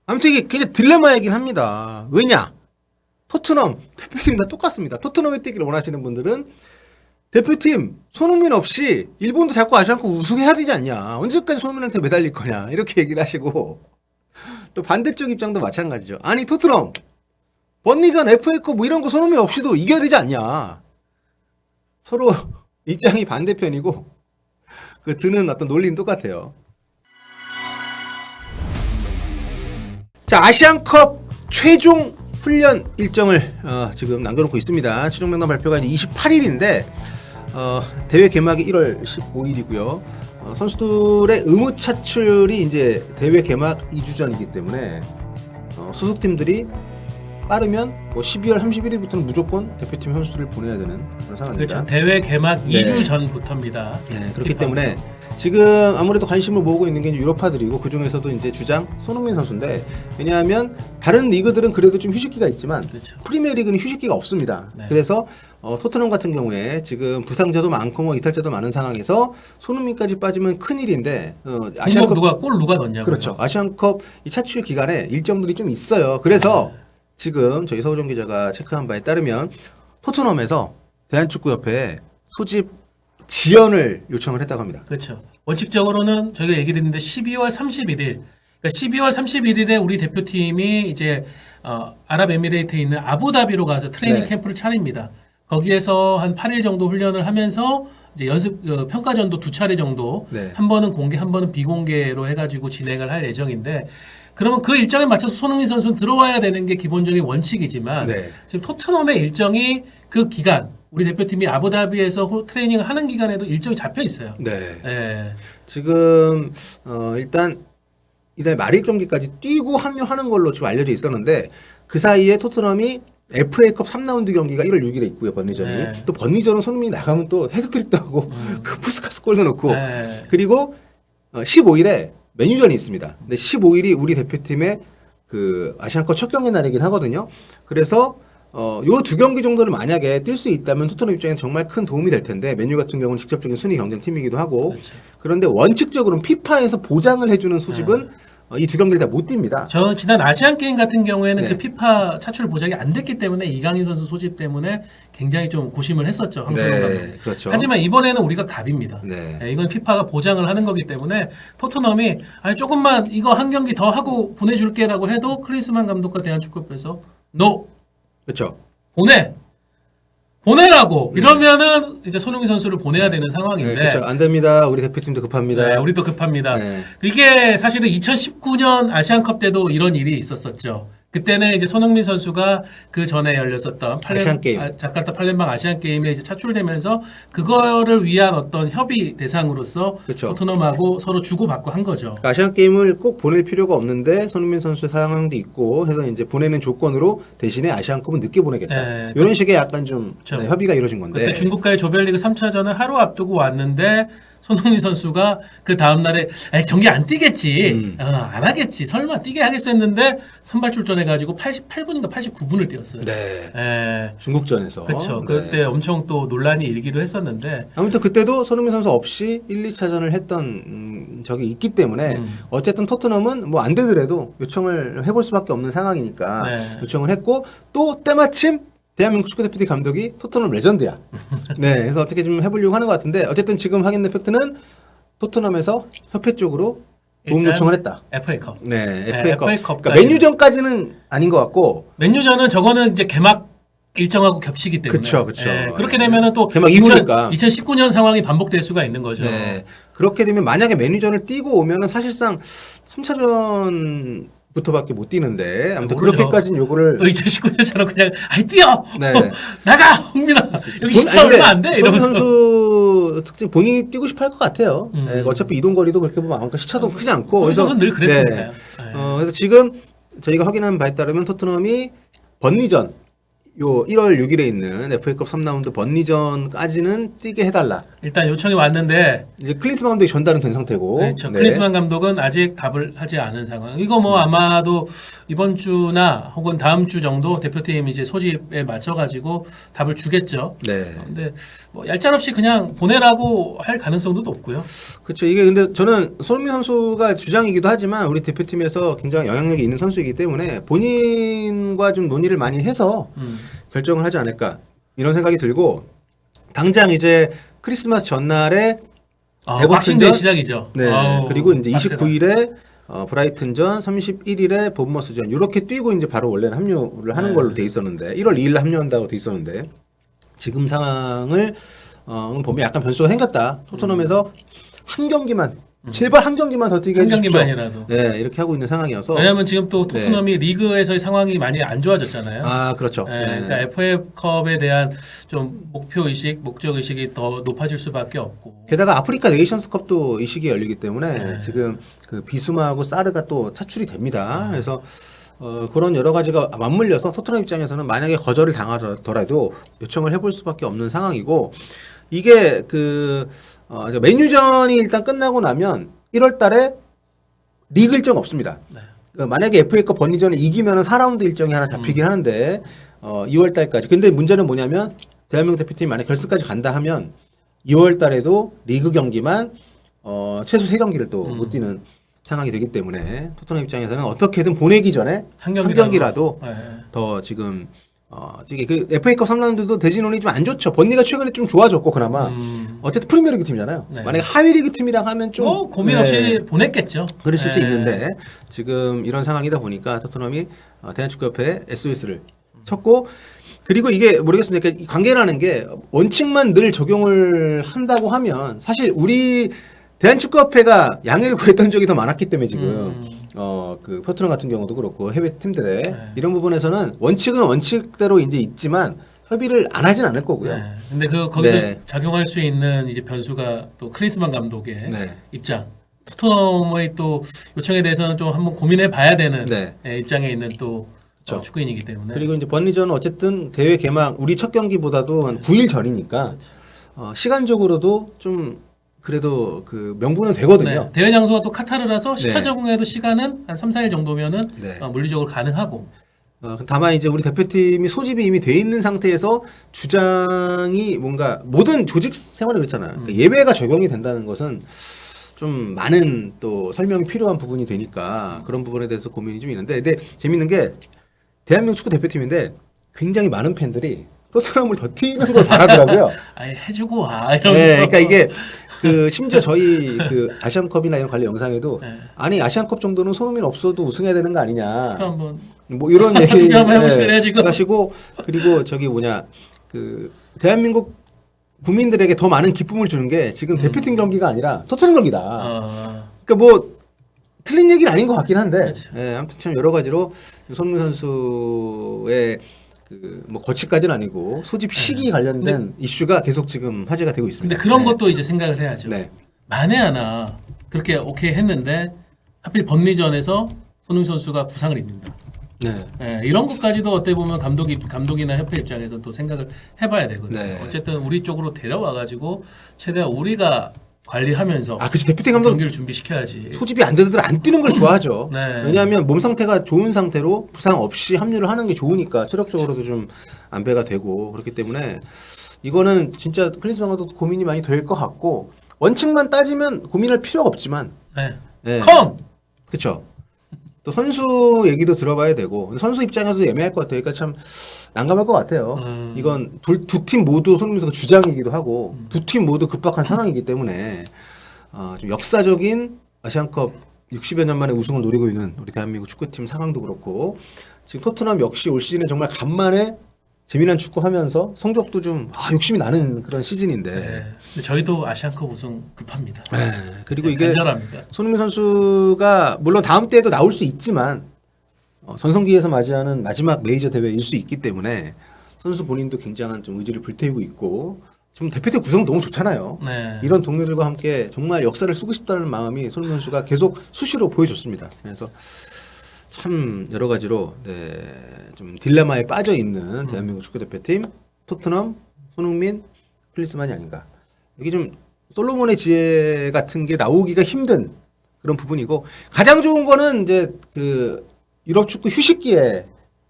아무튼 이게 굉장히 딜레마이긴 합니다. 왜냐? 토트넘 대표팀 다 똑같습니다. 토트넘에 뛰기를 원하시는 분들은 대표팀 손흥민 없이 일본도 자꾸 아시안컵 우승해야 되지 않냐? 언제까지 손흥민한테 매달릴 거냐? 이렇게 얘기를 하시고 또 반대쪽 입장도 마찬가지죠. 아니 토트넘 번니전 FA컵 뭐 이런 거 손흥민 없이도 이겨야 되지 않냐? 서로 입장이 반대편이고 그 드는 어떤 논리는 똑같아요. 자, 아시안컵 최종 훈련 일정을 지금 남겨놓고 있습니다. 최종 명단 발표가 이제 28일인데 대회 개막이 1월 15일이고요. 선수들의 의무 차출이 이제 대회 개막 2주 전이기 때문에 소속팀들이 빠르면 뭐 12월 31일부터는 무조건 대표팀 선수들을 보내야 되는 그런 상황입니다. 그렇죠. 대회 개막 네. 2주 전부터입니다. 네, 그렇기 때문에 지금 아무래도 관심을 모으고 있는 게 유럽파들이고 그 중에서도 이제 주장 손흥민 선수인데 왜냐하면 다른 리그들은 그래도 좀 휴식기가 있지만 그렇죠. 프리미어리그는 휴식기가 없습니다. 네. 그래서 토트넘 같은 경우에 지금 부상자도 많고 뭐 이탈자도 많은 상황에서 손흥민까지 빠지면 큰일인데 아시안컵 누가 넣냐고요. 그렇죠. 아시안컵 이 차출 기간에 일정들이 좀 있어요. 그래서 지금 저희 서우정 기자가 체크한 바에 따르면 토트넘에서 대한축구협회에 소집 지연을 요청을 했다고 합니다. 그렇죠. 원칙적으로는 저희가 얘기를 했는데 12월 31일, 그러니까 12월 31일에 우리 대표팀이 이제 아랍에미레이트에 있는 아부다비로 가서 트레이닝 네. 캠프를 차립니다. 거기에서 한 8일 정도 훈련을 하면서 이제 연습 평가전도 2차례 정도, 네. 한 번은 공개, 한 번은 비공개로 해가지고 진행을 할 예정인데. 그러면 그 일정에 맞춰서 손흥민 선수는 들어와야 되는 게 기본적인 원칙이지만 네. 지금 토트넘의 일정이 그 기간 우리 대표팀이 아부다비에서 트레이닝을 하는 기간에도 일정이 잡혀 있어요. 네. 예. 지금 일단 이달 말일 경기까지 뛰고 합류하는 걸로 지금 알려져 있었는데 그 사이에 토트넘이 FA컵 3라운드 경기가 1월 6일에 있고요. 번니전이. 네. 또 번니전은 손흥민이 나가면 또 헤드트릭도 하고 그 푸스카스 골도 넣고 네. 그리고 15일에 메뉴전이 있습니다. 근데 15일이 우리 대표팀의 그 아시안컵 첫 경기 날이긴 하거든요. 그래서 요 두 경기 정도를 만약에 뛸 수 있다면 토트넘 입장에서 정말 큰 도움이 될 텐데 메뉴 같은 경우는 직접적인 순위 경쟁 팀이기도 하고 그렇죠. 그런데 원칙적으로는 피파에서 보장을 해주는 소집은 이 두 경기를 다 못 뜁니다. 저 지난 아시안 게임 같은 경우에는 네. 그 피파 차출 보장이 안 됐기 때문에 이강인 선수 소집 때문에 굉장히 좀 고심을 했었죠. 황선홍 감독이. 그렇죠. 하지만 이번에는 우리가 갑입니다. 네. 예, 이건 피파가 보장을 하는 거기 때문에 토트넘이 아니 조금만 이거 한 경기 더 하고 보내줄게라고 해도 클린스만 감독과 대한축구협회에서 no 그렇죠. 보내라고 이러면은 이제 손흥민 선수를 보내야 되는 상황인데 네, 그렇죠. 안 됩니다. 우리 대표팀도 급합니다. 네, 우리도 급합니다. 네. 이게 사실은 2019년 아시안컵 때도 이런 일이 있었었죠. 그때는 이제 손흥민 선수가 그 전에 열렸었던 아시안 게임. 자카르타 팔렘방 아시안 게임에 이제 차출되면서 그거를 위한 어떤 협의 대상으로서 그쵸. 토트넘하고 서로 주고받고 한 거죠. 그러니까 아시안 게임을 꼭 보낼 필요가 없는데 손흥민 선수의 상황도 있고 해서 이제 보내는 조건으로 대신에 아시안컵은 늦게 보내겠다. 네, 이런 식의 약간 좀 그쵸. 협의가 이루어진 건데. 그때 중국과의 조별리그 3차전을 하루 앞두고 왔는데 손흥민 선수가 그 다음날에 경기 안 뛰겠지. 안 하겠지. 설마 뛰게 하겠어 했는데 선발 출전해가지고 88분인가 89분을 뛰었어요. 네. 예. 중국전에서. 그렇죠. 네. 그때 엄청 또 논란이 일기도 했었는데 아무튼 그때도 손흥민 선수 없이 1, 2차전을 했던 적이 있기 때문에 어쨌든 토트넘은 뭐 안 되더라도 요청을 해볼 수밖에 없는 상황이니까 네. 요청을 했고 또 때마침 대한민국 축구대표팀 감독이 토트넘 레전드야. 네, 그래서 어떻게 좀 해보려고 하는 것 같은데 어쨌든 지금 확인된 팩트는 토트넘에서 협회 쪽으로 도움 일단 요청을 했다. FA컵. 네, 네, FA컵. FA컵 그러니까 메뉴전까지는 아닌 것 같고. 맨유전은 저거는 이제 개막 일정하고 겹치기 때문에 그쵸. 그렇게 되면은 또 개막 이후니까. 2019년 상황이 반복될 수가 있는 거죠. 네, 그렇게 되면 만약에 메뉴전을 뛰고 오면은 사실상 3차전 부터밖에 못 뛰는데 아무튼 모르죠. 그렇게까지는 요거를 또 2019년처럼 그냥 아이 뛰어 네. 나가 홍민아 여기 시차 아니, 근데 얼마 안 돼 손흥민 이러면서 선수 특징 본인이 뛰고 싶어 할 것 같아요. 음. 네, 어차피 이동 거리도 그렇게 보면 아무까 시차도 크지 않고 손흥민 선수는 늘 그랬으니까요. 그래서 지금 저희가 확인한 바에 따르면 토트넘이 번니전 요 1월 6일에 있는 FA컵 3라운드 번니전까지는 뛰게 해달라. 일단 요청이 왔는데 이제 클린스만 감독이 전달은 된 상태고. 그렇죠. 네. 클린스만 감독은 아직 답을 하지 않은 상황. 이거 뭐 아마도 이번 주나 혹은 다음 주 정도 대표팀 이제 소집에 맞춰가지고 답을 주겠죠. 네. 근데 뭐 얄짤없이 그냥 보내라고 할 가능성도 높고요. 그렇죠. 이게 근데 저는 손흥민 선수가 주장이기도 하지만 우리 대표팀에서 굉장히 영향력이 있는 선수이기 때문에 본인과 좀 논의를 많이 해서 결정을 하지 않을까 이런 생각이 들고 당장 이제 크리스마스 전날에 박싱데이 시작이죠. 네. 아우, 그리고 이제 빡세다. 29일에 브라이튼전, 31일에 본머스전 이렇게 뛰고 이제 바로 원래는 합류를 하는 네. 걸로 걸로 돼 있었는데 1월 2일 합류한다고 돼 있었는데 지금 상황을 보면 약간 변수가 생겼다. 토트넘에서 한 경기만 제발 한 경기만 더 뛰게 한 해주십시오. 경기만이라도. 네, 이렇게 하고 있는 상황이어서. 왜냐하면 지금 또 토트넘이 리그에서의 상황이 많이 안 좋아졌잖아요. 아, 그렇죠. 네, 네. 그러니까 FA컵에 대한 좀 목표 의식, 목적 의식이 더 높아질 수밖에 없고. 게다가 아프리카 네이션스컵도 이 시기에 열리기 때문에 네. 지금 그 비수마하고 사르가 또 차출이 됩니다. 그래서 그런 여러 가지가 맞물려서 토트넘 입장에서는 만약에 거절을 당하더라도 요청을 해볼 수밖에 없는 상황이고 이게 맨유전이 일단 끝나고 나면 1월달에 리그 일정 없습니다. 네. 만약에 FA컵 번니전을 이기면 4라운드 일정이 하나 잡히긴 하는데 2월달까지. 근데 문제는 뭐냐면 대한민국 대표팀이 만약 결승까지 간다 하면 2월달에도 리그 경기만 최소 3경기를 또 못 뛰는 상황이 되기 때문에 토트넘 입장에서는 어떻게든 보내기 전에 한 경기라도 네. 더 지금 이게 그 FA컵 3라운드도 대진운이 좀 안 좋죠. 번니가 최근에 좀 좋아졌고 그나마 어쨌든 프리미어리그 팀이잖아요. 네. 만약에 하위리그 팀이랑 하면 좀 뭐 고민 없이 보냈겠죠. 그랬을 수 네. 있는데 지금 이런 상황이다 보니까 토트넘이 대한축구협회에 SOS를 쳤고 그리고 이게 모르겠습니다. 이렇게 관계라는 게 원칙만 늘 적용을 한다고 하면 사실 우리 대한축구협회가 양해를 구했던 적이 더 많았기 때문에 지금 그 토트넘 같은 경우도 그렇고 해외 팀들의 이런 부분에서는 원칙은 원칙대로 이제 있지만 협의를 안 하진 않을 거고요. 네. 근데 거기서 네. 작용할 수 있는 이제 변수가 또 클린스만 감독의 네. 입장. 토트넘의 또 요청에 대해서는 좀 한번 고민해 봐야 되는 네. 입장에 있는 또 그렇죠. 축구인이기 때문에. 그리고 이제 번니전은 어쨌든 대회 개막 우리 첫 경기보다도 한 9일 전이니까 시간적으로도 좀 그래도 그 명분은 되거든요. 네. 대회 장소가 또 카타르라서 시차 네. 적응해도 시간은 한 3, 4일 정도면은 네. 물리적으로 가능하고. 다만 이제 우리 대표팀이 소집이 이미 돼 있는 상태에서 주장이 뭔가 모든 조직 생활이 그렇잖아요. 그러니까 예외가 적용이 된다는 것은 좀 많은 또 설명이 필요한 부분이 되니까 그런 부분에 대해서 고민이 좀 있는데 근데 재밌는 게 대한민국 축구 대표팀인데 굉장히 많은 팬들이 토트넘을 더 뛰는 걸 바라더라고요. 아예 해주고 와 이러면서. 네, 그러니까 이게 그 심지어 저희 그 아시안컵이나 이런 관련 영상에도 네. 아니 아시안컵 정도는 손흥민 없어도 우승해야 되는 거 아니냐. 한번 뭐 이런 얘기 어떻게 한번 해보실래요, 지금? 하시고 그리고 저기 뭐냐 그 대한민국 국민들에게 더 많은 기쁨을 주는 게 지금 대표팀 경기가 아니라 토트넘 경기다. 그러니까 뭐 틀린 얘기는 아닌 것 같긴 한데 그렇죠. 예, 아무튼 참 여러 가지로 손흥민 선수의 그 뭐 거치까지는 아니고 소집 시기 관련된 이슈가 계속 지금 화제가 되고 있습니다. 근데 그런 네. 것도 이제 생각을 해야죠. 네. 만에 하나 그렇게 오케이 했는데 하필 번니전에서 손흥민 선수가 부상을 입는다. 네. 예, 이런 것까지도 어떻게 보면 감독이나 협회 입장에서 또 생각을 해봐야 되거든요. 네. 어쨌든 우리 쪽으로 데려와가지고 최대한 우리가 관리하면서 아, 그치 대표팀 감독 경기를 준비시켜야지. 소집이 안 되더라도 안 뛰는 걸 좋아하죠. 네. 왜냐하면 몸 상태가 좋은 상태로 부상 없이 합류를 하는 게 좋으니까 체력적으로도 좀 안배가 되고 그렇기 때문에 이거는 진짜 클린스만 감독도 고민이 많이 될 것 같고 원칙만 따지면 고민할 필요가 없지만 네. 네. 컴! 그렇죠. 또 선수 얘기도 들어봐야 되고 선수 입장에서도 애매할 것 같아요. 그러니까 참 난감할 것 같아요. 이건 두 팀 모두 손흥민 선수 주장이기도 하고 두 팀 모두 급박한 상황이기 때문에 좀 역사적인 아시안컵 60여 년 만에 우승을 노리고 있는 우리 대한민국 축구팀 상황도 그렇고 지금 토트넘 역시 올 시즌에 정말 간만에 재미난 축구 하면서 성적도 좀 욕심이 나는 그런 시즌인데 네. 근데 저희도 아시안컵 우승 급합니다. 네. 그리고 네, 이게 간절합니다. 손흥민 선수가 물론 다음 대회도 나올 수 있지만 전성기에서 맞이하는 마지막 메이저 대회일 수 있기 때문에 선수 본인도 굉장한 좀 의지를 불태우고 있고 지금 대표팀 구성 너무 좋잖아요. 네. 이런 동료들과 함께 정말 역사를 쓰고 싶다는 마음이 손흥민 선수가 계속 수시로 보여줬습니다. 그래서 참 여러 가지로 좀 딜레마에 빠져 있는 대한민국 축구 대표팀 토트넘 손흥민 클리스만이 아닌가. 이게 좀 솔로몬의 지혜 같은 게 나오기가 힘든 그런 부분이고 가장 좋은 거는 이제 그 유럽 축구 휴식기에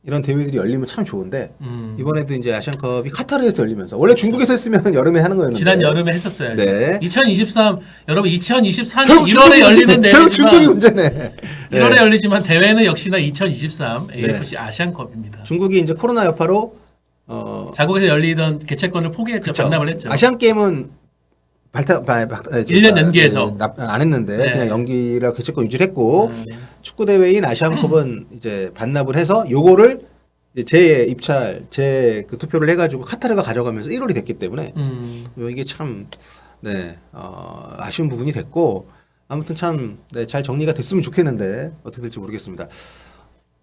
이런 대회들이 열리면 참 좋은데 이번에도 이제 아시안컵이 카타르에서 열리면서 원래 중국에서 했으면 여름에 하는 거였는데 지난 여름에 했었어요. 네. 2023 여러분 2024년 결국 1월에 열리는 결국 중국이 대회지만 문제네. 1월에 열리지만 대회는 역시나 2023 AFC 아시안컵입니다. 중국이 이제 코로나 여파로 자국에서 열리던 개최권을 포기했죠. 반납을 했죠. 아시안 게임은 1년 연기해서 안 했는데 네. 그냥 연기라 개최권 유지를 했고 축구 대회인 아시안컵은 이제 반납을 해서 요거를 이제 제 입찰 그 투표를 해가지고 카타르가 가져가면서 1월이 됐기 때문에 이게 참 아쉬운 부분이 됐고 아무튼 참 잘 정리가 됐으면 좋겠는데 어떻게 될지 모르겠습니다.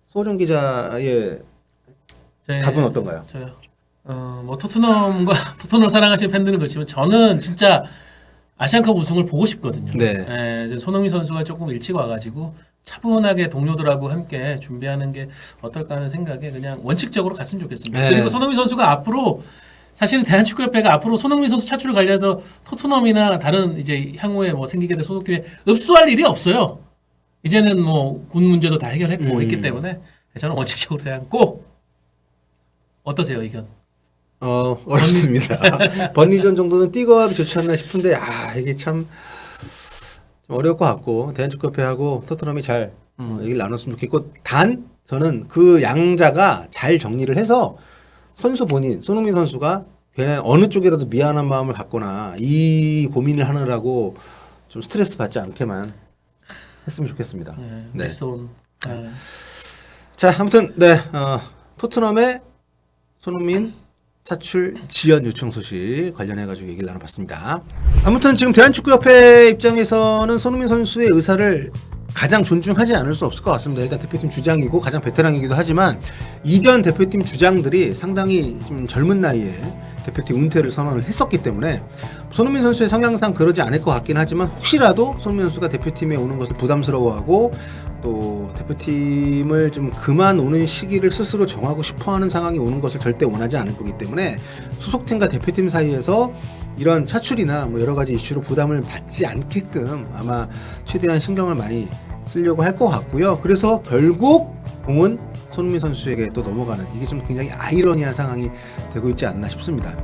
소호정 기자의 답은 어떤가요? 저요. 뭐 토트넘과 토트넘을 사랑하시는 팬들은 그렇지만 저는 진짜 아시안컵 우승을 보고 싶거든요. 네. 이제 손흥민 선수가 조금 일찍 와가지고 차분하게 동료들하고 함께 준비하는 게 어떨까 하는 생각에 그냥 원칙적으로 갔으면 좋겠습니다. 네. 그리고 손흥민 선수가 앞으로 사실은 대한축구협회가 앞으로 손흥민 선수 차출을 관련해서 토트넘이나 다른 이제 향후에 뭐 생기게 될 소속팀에 읍수할 일이 없어요. 이제는 뭐 군 문제도 다 해결했고 있기 때문에 저는 원칙적으로 그냥 꼭 어떠세요 의견? 어렵습니다. 번리전 정도는 뛰고 하기 좋지 않나 싶은데 이게 참 어려울 것 같고 대한축구협회하고 토트넘이 잘 얘기를 나눴으면 좋겠고 단 저는 그 양자가 잘 정리를 해서 선수 본인 손흥민 선수가 그냥 어느 쪽이라도 미안한 마음을 갖거나 이 고민을 하느라고 좀 스트레스 받지 않게만 했으면 좋겠습니다. 네. 자 아무튼 토트넘의 손흥민 차출 지연 요청 소식 관련해가지고 얘기를 나눠봤습니다. 아무튼 지금 대한축구협회 입장에서는 손흥민 선수의 의사를 가장 존중하지 않을 수 없을 것 같습니다. 일단 대표팀 주장이고 가장 베테랑이기도 하지만 이전 대표팀 주장들이 상당히 좀 젊은 나이에 대표팀 은퇴를 선언을 했었기 때문에 손흥민 선수의 성향상 그러지 않을 것 같긴 하지만 혹시라도 손흥민 선수가 대표팀에 오는 것을 부담스러워하고 또 대표팀을 좀 그만 오는 시기를 스스로 정하고 싶어하는 상황이 오는 것을 절대 원하지 않을 거기 때문에 소속팀과 대표팀 사이에서 이런 차출이나 뭐 여러 가지 이슈로 부담을 받지 않게끔 아마 최대한 신경을 많이 쓰려고 할 것 같고요. 그래서 결국 공은 손흥민 선수에게 또 넘어가는 이게 좀 굉장히 아이러니한 상황이 되고 있지 않나 싶습니다.